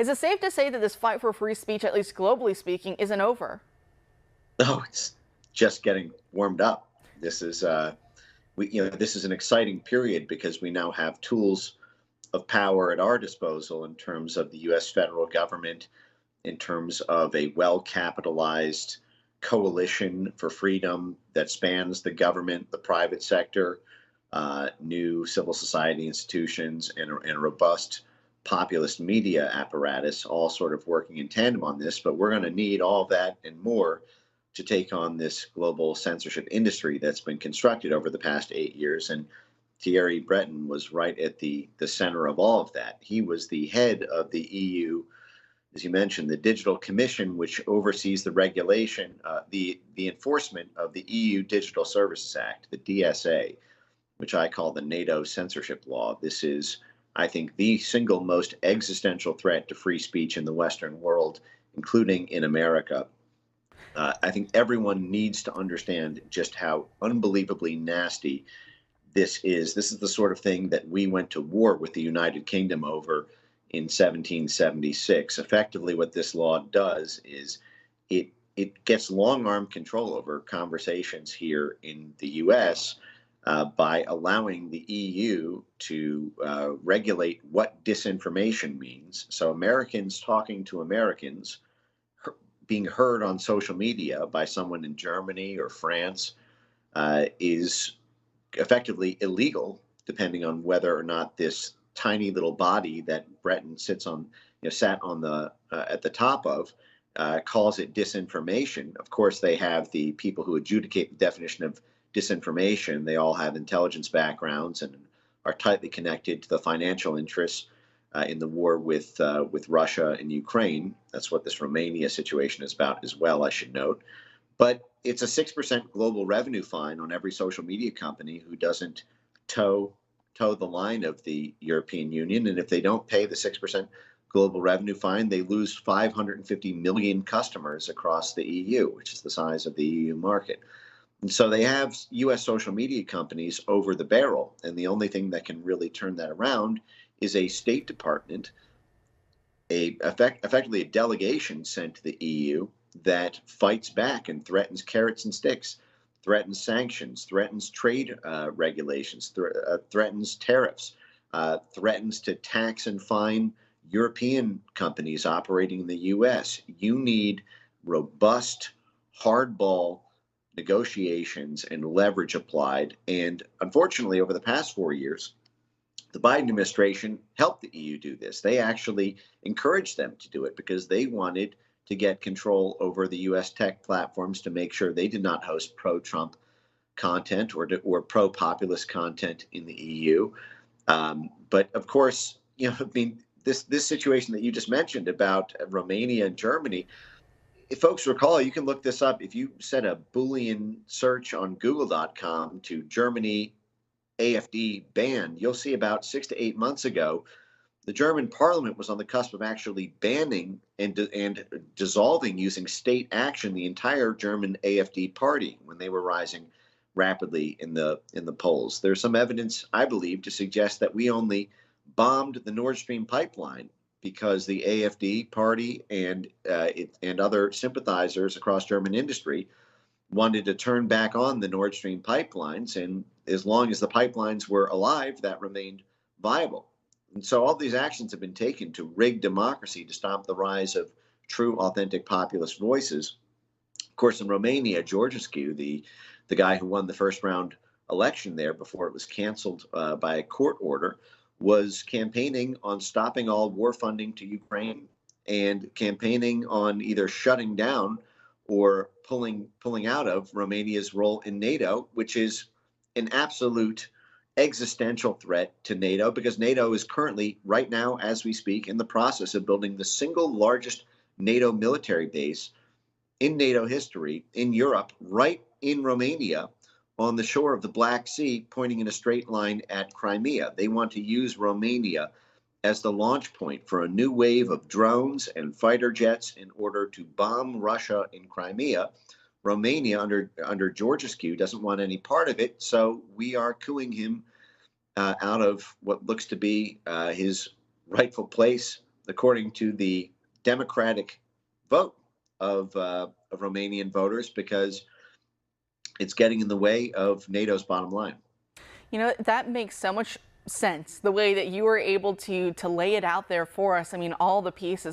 Is it safe to say that this fight for free speech, at least globally speaking, isn't over? No, it's just getting warmed up. This is this is an exciting period because we now have tools of power at our disposal in terms of the U.S. federal government, in terms of a well-capitalized coalition for freedom that spans the government, the private sector, new civil society institutions, and a robust populist media apparatus, all sort of working in tandem on this. But we're going to need all that and more to take on this global censorship industry that's been constructed over the past 8 years. And Thierry Breton was right at the center of all of that. He was the head of the EU, as you mentioned, the Digital Commission, which oversees the regulation, the enforcement of the EU Digital Services Act, the DSA, which I call the NATO censorship law. This is, I think, the single most existential threat to free speech in the Western world, including in America. I think everyone needs to understand just how unbelievably nasty this is. This is the sort of thing that we went to war with the United Kingdom over in 1776. Effectively, what this law does is it gets long-arm control over conversations here in the U.S. By allowing the EU to regulate what disinformation means. So Americans talking to Americans being heard on social media by someone in Germany or France is effectively illegal, depending on whether or not this tiny little body that Breton sat on the at the top of calls it disinformation. Of course, they have the people who adjudicate the definition of disinformation. They all have intelligence backgrounds and are tightly connected to the financial interests in the war with Russia and Ukraine. That's what this Romania situation is about as well, I should note. But it's a 6% global revenue fine on every social media company who doesn't toe the line of the European Union. And if they don't pay the 6% global revenue fine, they lose 550 million customers across the EU, which is the size of the EU market. And so they have U.S. social media companies over the barrel. And the only thing that can really turn that around is a State Department, effectively a delegation sent to the EU that fights back and threatens carrots and sticks, threatens sanctions, threatens trade regulations, threatens tariffs, threatens to tax and fine European companies operating in the U.S. You need robust, hardball negotiations and leverage applied. And unfortunately, over the past 4 years, the Biden administration helped the EU do this. They actually encouraged them to do it because they wanted to get control over the U.S. tech platforms to make sure they did not host pro-Trump content or pro-populist content in the EU. But of course, this situation that you just mentioned about Romania and Germany, if folks recall, you can look this up. If you set a Boolean search on Google.com to Germany AFD ban, you'll see about 6 to 8 months ago, the German parliament was on the cusp of actually banning and dissolving, using state action, the entire German AFD party when they were rising rapidly in the polls. There's some evidence, I believe, to suggest that we only bombed the Nord Stream pipeline because the AFD party and other sympathizers across German industry wanted to turn back on the Nord Stream pipelines. And as long as the pipelines were alive, that remained viable. And so all these actions have been taken to rig democracy, to stop the rise of true, authentic populist voices. Of course, in Romania, Georgescu, the guy who won the first round election there before it was canceled by a court order, was campaigning on stopping all war funding to Ukraine and campaigning on either shutting down or pulling out of Romania's role in NATO, which is an absolute existential threat to NATO, because NATO is currently, right now, as we speak, in the process of building the single largest NATO military base in NATO history in Europe, right in Romania, on the shore of the Black Sea, pointing in a straight line at Crimea. They want to use Romania as the launch point for a new wave of drones and fighter jets in order to bomb Russia in Crimea. Romania, under Georgescu, doesn't want any part of it, so we are cooing him out of what looks to be his rightful place according to the democratic vote of Romanian voters, because it's getting in the way of NATO's bottom line. You know, that makes so much sense, the way that you were able to lay it out there for us. I mean, all the pieces.